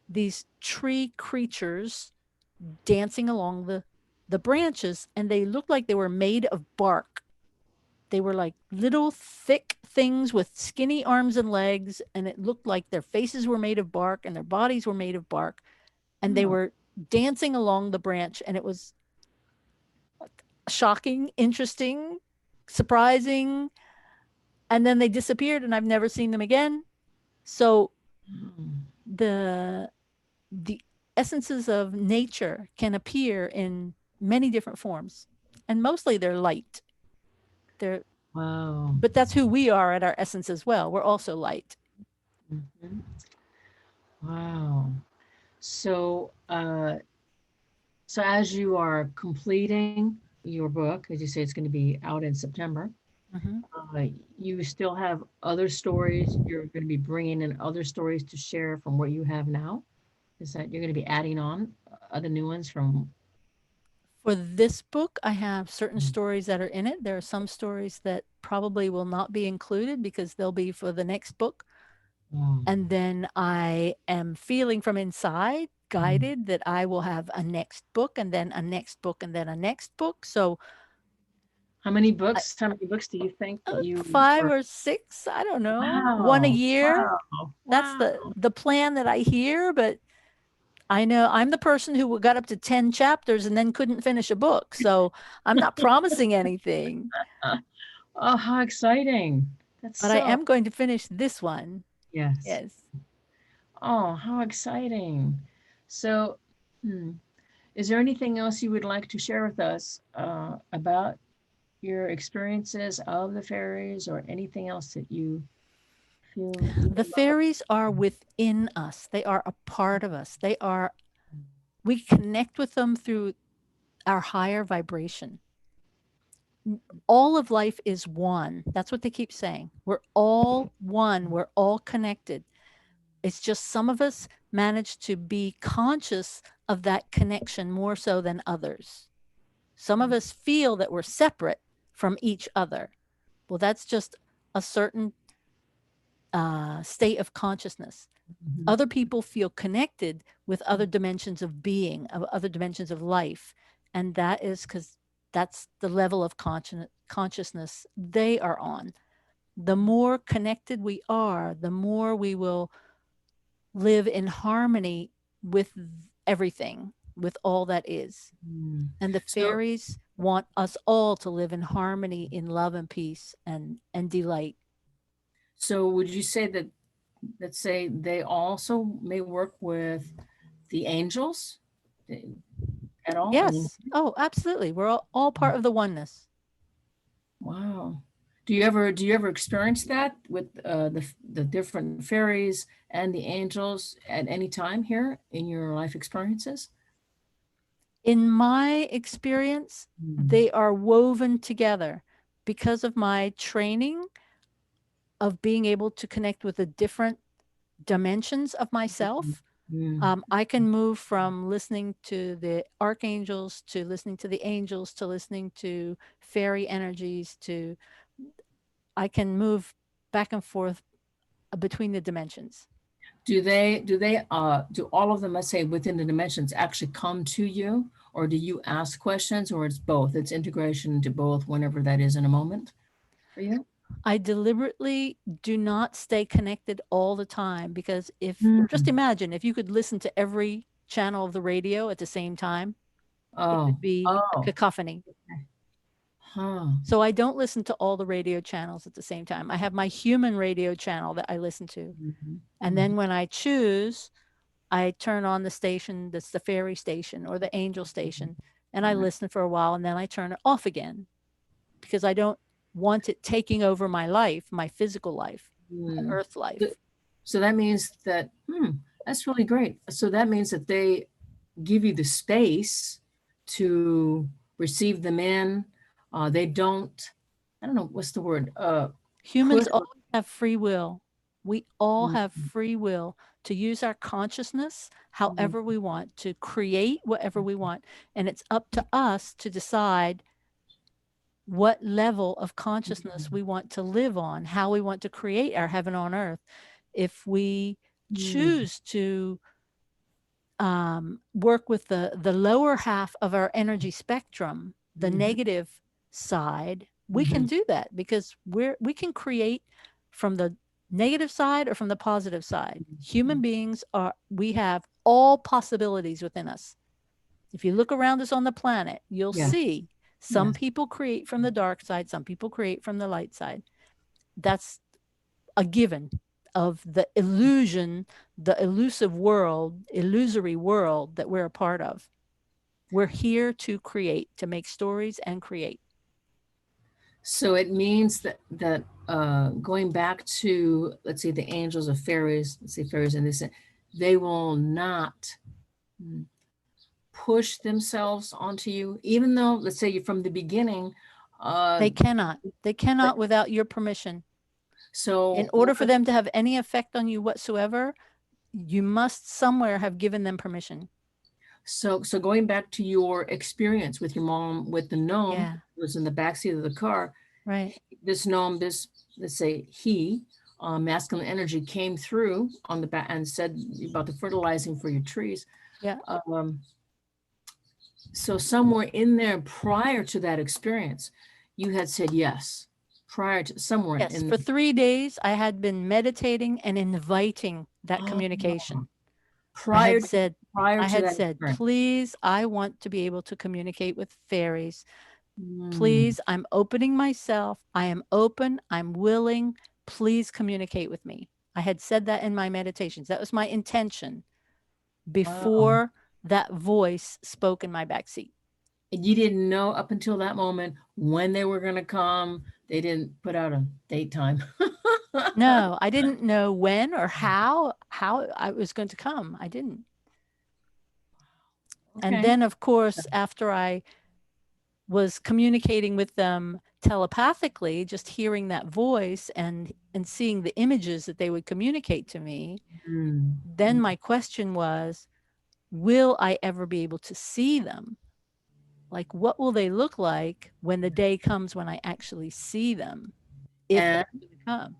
S2: these tree creatures dancing along the branches, and they looked like they were made of bark. They were like little thick things with skinny arms and legs, and it looked like their faces were made of bark and their bodies were made of bark, and they
S1: Oh,
S2: were dancing along the branch, and it was shocking, interesting, surprising, and then they disappeared and I've never seen them again. So
S1: mm.
S2: the the essences of nature can appear in many different forms, and mostly they're light. They're
S1: Wow.
S2: But that's who we are at our essence as well. We're also light.
S1: Mhm. Wow. So, so as you are completing your book, as you say, it's going to be out in September.
S2: Mm-hmm.
S1: Uh, you still have other stories. You're going to be bringing in other stories to share from what you have now. Is that you're going to be adding on other new ones from?
S2: For this book, I have certain
S1: Mm.
S2: stories that are in it. There are some stories that probably will not be included because they'll be for the next book.
S1: Oh,
S2: And then I am feeling from inside,
S1: mm.
S2: guided, that I will have a next book, and then a next book, and then a next book. So
S1: How many
S2: I,
S1: books? How many books do you think that you
S2: five
S1: were?
S2: or six, I don't know, one a
S1: Wow!
S2: year.
S1: Wow!
S2: That's
S1: Wow!
S2: the plan that I hear, but I know I'm the person who got up to 10 chapters and then couldn't finish a book. So I'm not promising anything,
S1: Oh, how exciting! That's
S2: but I
S1: so
S2: am going to finish this one.
S1: yes.
S2: Yes.
S1: Oh, how exciting! So, hmm, is there anything else you would like to share with us about your experiences of the fairies, or anything else that you feel you
S2: The
S1: would love?
S2: fairies are within us. They are a part of us. We connect with them through our higher vibration. All of life is one. That's what they keep saying. We're all one. We're all connected. It's just some of us manage to be conscious of that connection more so than others. Some of us feel that we're separate from each other. Well, that's just a certain state of consciousness.
S1: Mhm.
S2: Other people feel connected with other dimensions of being, of other dimensions of life. And that is because that's the level of consciousness they are on. The more connected we are, the more we will live in harmony with everything, with all that is.
S1: Mm.
S2: And the
S1: So,
S2: fairies want us all to live in harmony, in love and peace and delight.
S1: So would you say that, let's say, they also may work with the angels eh, at all? I mean,
S2: Yes. Oh, absolutely. We're all part of the oneness.
S1: wow. Do you ever experience that with the different fairies and the angels at any time here in your life experiences?
S2: In my experience,
S1: Mm,
S2: they are woven together because of my training of being able to connect with the different dimensions of
S1: mm,
S2: myself.
S1: mm.
S2: I can move from listening to the archangels to listening to the angels to listening to fairy energies to I can move back and forth between the dimensions.
S1: Do all of them, let's say within the dimensions, actually come to you, or do you ask questions, or it's both? It's integration into both whenever that is in a moment for you?
S2: I deliberately do not stay connected all the time because if just
S1: Mm.
S2: imagine if you could listen to every channel of the radio at the same time, it
S1: Oh,
S2: would be a
S1: oh,
S2: cacophony.
S1: huh.
S2: So I don't listen to all the radio channels at the same time. I have my human radio channel that I listen to.
S1: Mhm,
S2: And
S1: mhm,
S2: then when I choose, I turn on the station that's the fairy station or the angel station, and I
S1: right.
S2: listen for a while and then I turn it off again because I don't want it taking over my life, my physical life, my
S1: Mm.
S2: earth
S1: Th-
S2: life.
S1: So that means that, that's really great. So that means that they give you the space to receive them in. They don't, I don't know, what's the word?
S2: Humans
S1: Push.
S2: always have free will. We all
S1: Mm,
S2: have free will to use our consciousness
S1: mm,
S2: however we want, to create whatever we want. And it's up to us to decide what level of consciousness we want to live on, how we want to create our heaven on earth. If we
S1: mm,
S2: choose to work with the lower half of our energy spectrum, the
S1: mhm,
S2: negative side, we can
S1: mhm,
S2: do that because we can create from the negative side or from the positive side. Human
S1: mhm.
S2: beings are we have all possibilities within us. If you look around us on the planet, you'll
S1: Yes,
S2: see some
S1: yes.
S2: people create from the dark side, some people create from the light side. That's a given of the illusion, the elusive world, illusory world that we're a part of. We're here to create, to make stories and create.
S1: So it means that going back to, let's say, the angels or fairies, let's say fairies in this, they will not mm, push themselves onto you, even though, let's say, you from the beginning. Uh,
S2: They cannot. They
S1: but
S2: cannot without your permission. In
S1: so
S2: order for them to have any effect on you whatsoever, you must somewhere have given them permission.
S1: so going back to your experience with your mom with the gnome
S2: Yeah,
S1: who was in the backseat of the car,
S2: right.
S1: this gnome, this, let's say, masculine energy came through on the back and said about the fertilizing for your trees.
S2: Yeah.
S1: Um, so somewhere in there prior to that experience, you had said yes. Prior to somewhere
S2: Yes.
S1: in
S2: For 3 days, I had been meditating and inviting that
S1: oh,
S2: communication. I
S1: prior
S2: had
S1: to
S2: said,
S1: prior
S2: I
S1: to
S2: had
S1: that
S2: said,
S1: experience.
S2: please, I want to be able to communicate with fairies.
S1: Mm,
S2: Please, I'm opening myself. I am open. I'm willing. Please communicate with me. I had said that in my meditations. That was my intention
S1: wow.
S2: before that voice spoke in my backseat.
S1: And you didn't know up until that moment when they were going to come. They didn't put out a date time.
S2: No, I didn't know when or how I was going to come. I didn't. And
S1: Okay.
S2: then of course, after I was communicating with them telepathically, just hearing that voice and seeing the images that they would communicate to me,
S1: Mm,
S2: then
S1: mm,
S2: my question was, will I ever be able to see them? Like, what will they look like when the day comes when I actually see them, if
S1: and
S2: they're going to come?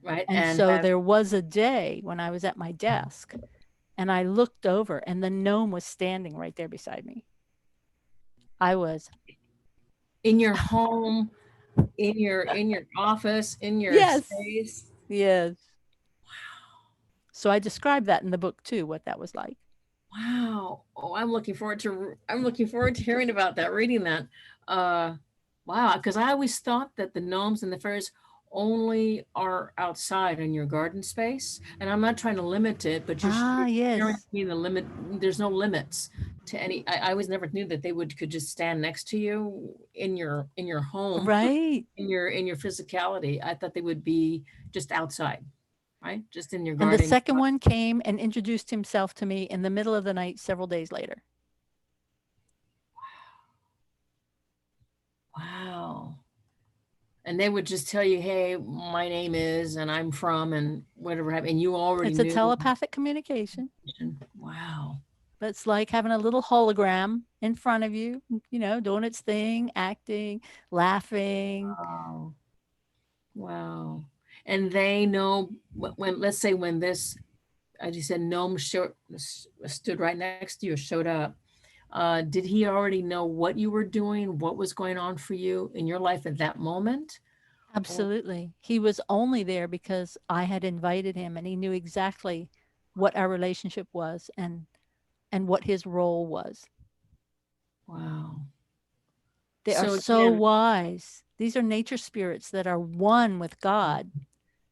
S1: right,
S2: And
S1: and
S2: so
S1: have
S2: there was a day when I was at my desk and I looked over and the gnome was standing right there beside me. I was,
S1: in your home, in your office, in your
S2: yes,
S1: space.
S2: yes. So I described that in the book too, what that was like.
S1: Wow. Oh, I'm looking forward to hearing about that, reading that. Uh, wow, because I always thought that the gnomes and the fairies only are outside in your garden space. And I'm not trying to limit it, but
S2: Ah,
S1: you're sharing
S2: yes.
S1: with me the limit. There's no limits to any. I always never knew that they would could just stand next to you in your home,
S2: Right.
S1: in your physicality. I thought they would be just outside, right? Just in your
S2: And the
S1: garden.
S2: second one came and introduced himself to me in the middle of the night several days later.
S1: Wow. And they would just tell you, hey, my name is, and I'm from, and whatever happened. And you already
S2: It's a
S1: knew.
S2: telepathic communication,
S1: Wow.
S2: but it's like having a little hologram in front of you, doing its thing, acting, laughing.
S1: Wow. Wow. And they know when, let's say, when this, as you said, gnome stood right next to you or showed up, did he already know what you were doing, what was going on for you in your life at that moment? Or,
S2: Absolutely. He was only there because I had invited him and he knew exactly what our relationship was and what his role was.
S1: wow.
S2: They are
S1: So
S2: so
S1: again,
S2: wise. These are nature spirits that are one with God.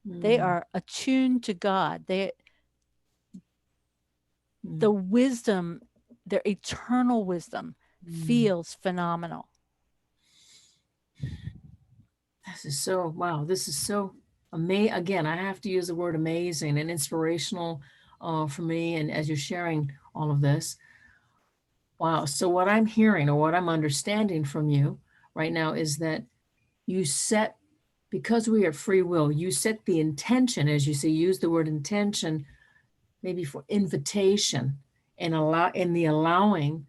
S2: They
S1: mm,
S2: are attuned to God.
S1: mm,
S2: The wisdom, their eternal wisdom
S1: mm.
S2: feels phenomenal.
S1: This is so, wow, this is so amazing. Again, I have to use the word amazing and inspirational for me. And as you're sharing all of this, wow. So what I'm hearing or what I'm understanding from you right now is that you set, because we are free will, you set the intention, as you say, use the word intention, maybe for invitation and allow in the allowing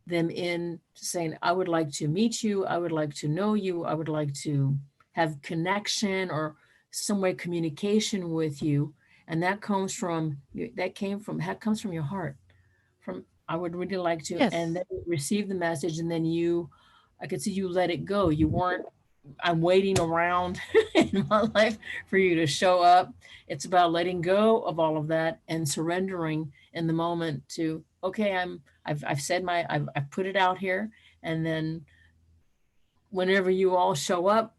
S1: them in saying, I would like to meet you, I would like to know you, I would like to have connection or some way communication with you. And that comes from that comes from your heart. From I would really like to, and
S2: Yes.
S1: then you receive the message, and then I could see you let it go. You weren't I'm waiting around in my life for you to show up. It's about letting go of all of that and surrendering in the moment to, okay, I've said I've put it out here. And then whenever you all show up,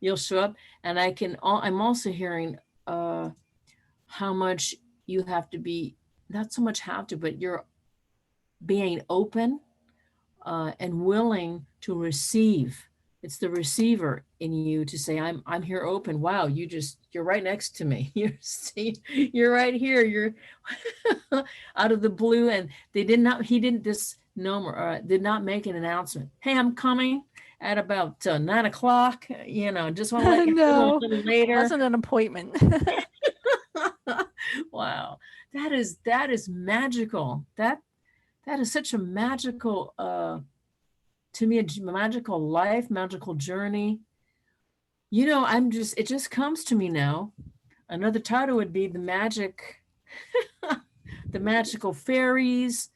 S1: you'll show up. And I'm also hearing how much you have to be, not so much have to, but you're being open and willing to receive. It's the receiver in you to say, I'm here open. Wow, you're right next to me. You're right here. You're out of the blue. And he didn't, this gnome did not make an announcement. Hey, I'm coming at about 9 o'clock. Just want to let you know
S2: No,
S1: a little
S2: it
S1: later.
S2: wasn't an appointment.
S1: Wow, that is magical. That is such a magical to me, a magical life, magical journey. It just comes to me now. Another title would be the magical fairies,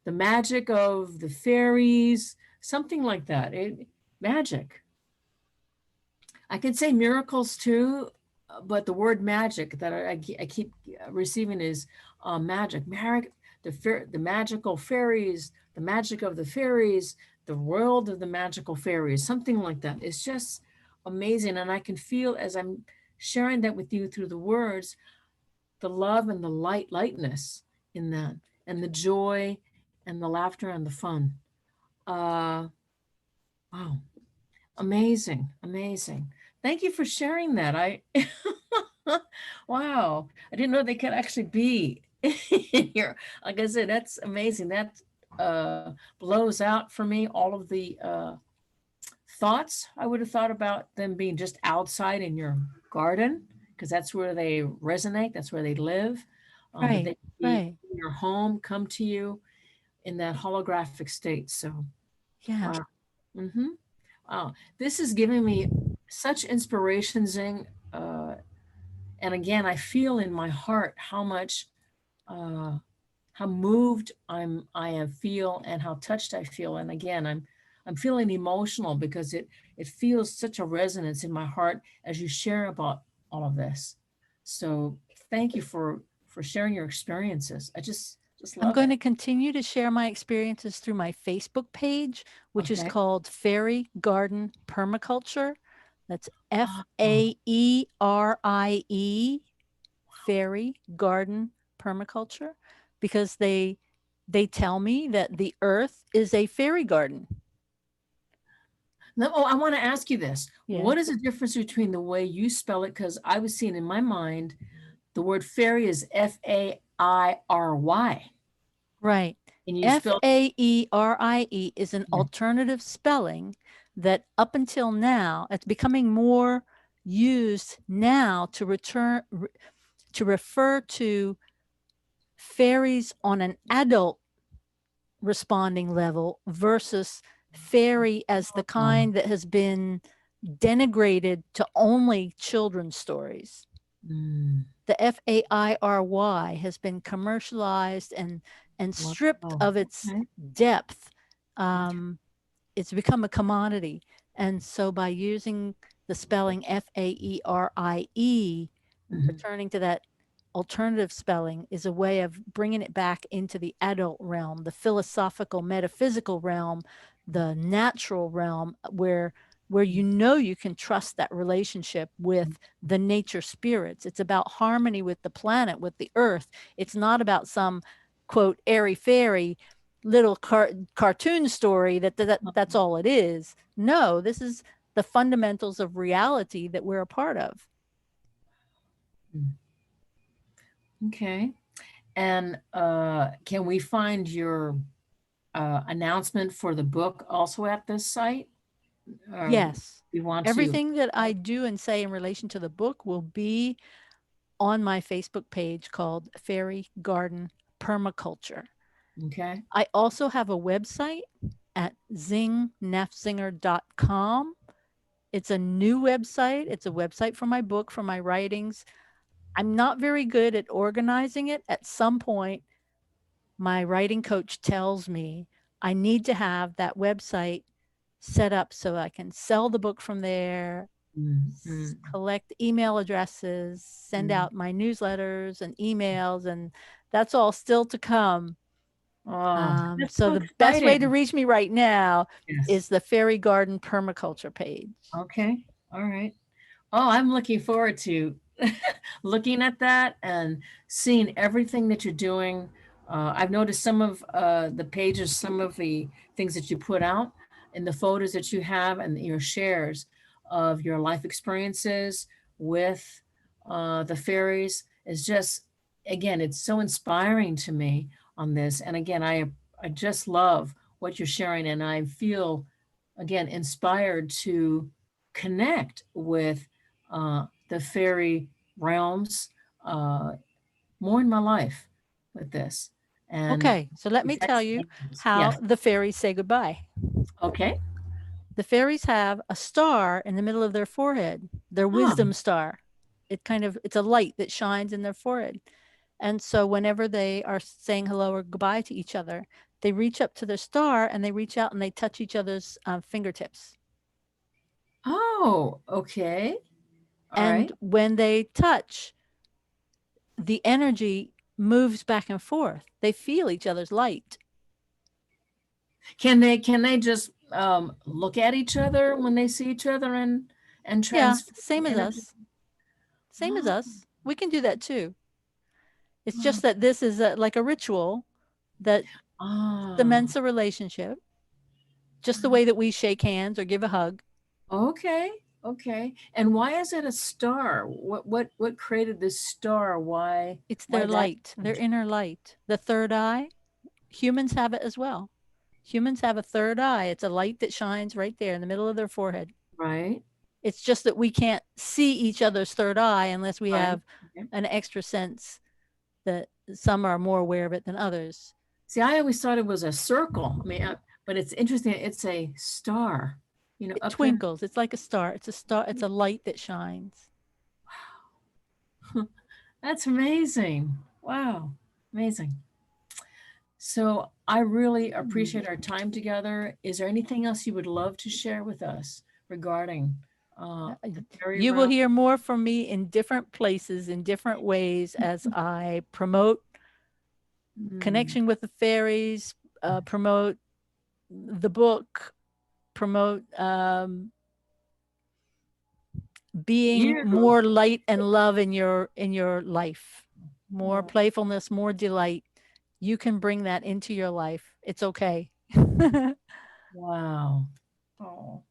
S1: the magic of the fairies, something like that. Magic. I can say miracles too, but the word magic that I keep receiving is magic. The magical fairies, the magic of the fairies, the world of the magical fairies, something like that. It's just amazing. And I can feel as I'm sharing that with you through the words, the love and the lightness in that, and the joy and the laughter and the fun. Uh, wow. Amazing, amazing. Thank you for sharing that. Wow, I didn't know they could actually be in here. Like I said, that's amazing. That blows out for me all of the thoughts I would have thought about them being just outside in your garden, because that's where they resonate, that's where they live. But they
S2: Right,
S1: could be
S2: right.
S1: in your home, come to you in that holographic state. So,
S2: Yeah.
S1: wow. Mm-hmm. Wow, this is giving me such inspiration, Zing. And again, I feel in my heart uh, how moved I am feel, and how touched I feel. And again, I'm feeling emotional because it feels such a resonance in my heart as you share about all of this. So thank you for sharing your experiences. I just Just
S2: I'm
S1: love
S2: going
S1: it.
S2: to continue to share my experiences through my Facebook page, which is
S1: Okay.
S2: called Fairy Garden Permaculture. That's
S1: Oh,
S2: FAERIE, Fairy Garden Permaculture, because they tell me that the earth is a fairy garden.
S1: no, oh, I want to ask you this.
S2: Yeah,
S1: What is the difference between the way you spell it? Because I was seeing in my mind, the word fairy is Fairy.
S2: right.
S1: And you spell,
S2: FAERIE is an
S1: yeah.
S2: alternative spelling that up until now, it's becoming more used now to to refer to fairies on an adult responding level versus fairy as the
S1: Oh,
S2: kind that has been denigrated to only children's stories.
S1: mm,
S2: The FAIRY has been commercialized and
S1: wow.
S2: stripped of its
S1: Okay.
S2: depth.
S1: Okay.
S2: It's become a commodity. And so by using the spelling FAERIE,
S1: Mhm.
S2: returning to that alternative spelling is a way of bringing it back into the adult realm, the philosophical, metaphysical realm, the natural realm where you know you can trust that relationship with the nature spirits. It's about harmony with the planet, with the earth. It's not about some quote airy fairy little cartoon story that's all it is. No, this is the fundamentals of reality that we're a part of.
S1: Mm. Okay. And can we find your announcement for the book also at this site? Or
S2: Yes.
S1: we want to?
S2: Everything that I do and say in relation to the book will be on my Facebook page called Fairy Garden Permaculture.
S1: Okay.
S2: I also have a website at zingnafzinger.com. It's a new website. It's a website for my book, for my writings. I'm not very good at organizing it. At some point, my writing coach tells me I need to have that website set up so I can sell the book from there,
S1: Mm, mm,
S2: collect email addresses, send
S1: mm.
S2: out my newsletters and emails, and that's all still to come.
S1: Oh, that's
S2: So
S1: so
S2: the best way to
S1: exciting.
S2: reach me right now
S1: Yes.
S2: is the Fairy Garden Permaculture page.
S1: Okay. All right. Oh, I'm looking forward to looking at that and seeing everything that you're doing. I've noticed some of the pages, some of the things that you put out, and the photos that you have, and your shares of your life experiences with the fairies is just, again, it's so inspiring to me on this. And again, I just love what you're sharing, and I feel again inspired to connect with the fairy realms uh, more in my life with this. And
S2: Okay, so let me tell
S1: besides
S2: you
S1: angels,
S2: how
S1: yes.
S2: the fairies say goodbye.
S1: Okay.
S2: The fairies have a star in the middle of their forehead, their
S1: Huh.
S2: wisdom star. It's a light that shines in their forehead. And so whenever they are saying hello or goodbye to each other, they reach up to their star and they reach out and they touch each other's fingertips.
S1: Oh, okay. All
S2: And
S1: right.
S2: when they touch, the energy moves back and forth. They feel each other's light.
S1: Can they just look at each other when they see each other and
S2: Yeah,
S1: transfer
S2: same
S1: the
S2: as
S1: energy?
S2: us. Same as
S1: Oh,
S2: us. We can do that too. It's
S1: oh,
S2: just that this is like a ritual that
S1: ah,
S2: cements a relationship, just the way that we shake hands or give a hug.
S1: okay, okay. And why is it a star? What created this star?
S2: It's
S1: Why
S2: their
S1: that
S2: light, their
S1: image?
S2: inner light. The third eye, humans have it as well. Humans have a third eye. It's a light that shines right there in the middle of their forehead.
S1: Right,
S2: It's just that we can't see each other's third eye unless we
S1: right.
S2: have
S1: Okay.
S2: an extra sense that some are more aware of it than others.
S1: See, I always thought it was a circle. I mean, but it's interesting. It's a star,
S2: It
S1: up in.
S2: twinkles. It's like a star. It's a star. It's a light that shines.
S1: That's amazing. Wow, amazing. So I really appreciate our time together. Is there anything else you would love to share with us regarding
S2: Uh,
S1: the fairy
S2: You will
S1: realm?
S2: hear more from me in different places, in different ways as I promote connection with the fairies, promote the book, promote being
S1: Beautiful.
S2: more light and love in your life, more
S1: Oh,
S2: playfulness, more delight. You can bring that into your life. It's okay.
S1: wow. Oh,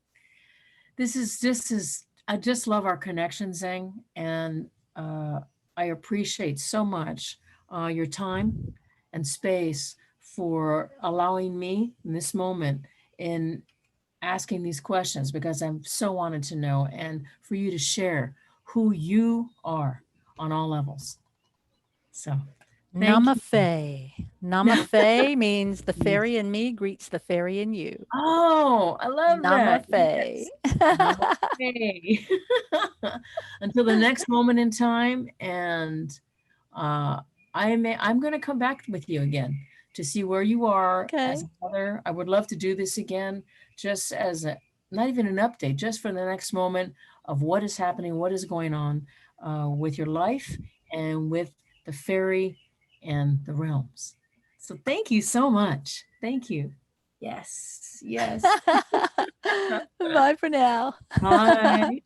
S1: I just love our connection, Zing, and uh, I appreciate so much your time and space for allowing me in this moment in asking these questions because I'm so wanted to know and for you to share who you are on all levels. So thank
S2: Namaste.
S1: you.
S2: Namaste means the fairy in me greets the fairy in you.
S1: Oh, I love that.
S2: Namaste.
S1: Yes. Namaste. Until the next moment in time. And uh, I'm going to come back with you again to see where you are as
S2: Okay.
S1: a mother. I would love to do this again, just as a, not even an update, just for the next moment of what is happening, what is going on with your life and with the fairy and the realms. So thank you so much. Thank you. Yes, yes.
S2: Bye for now.
S1: Bye.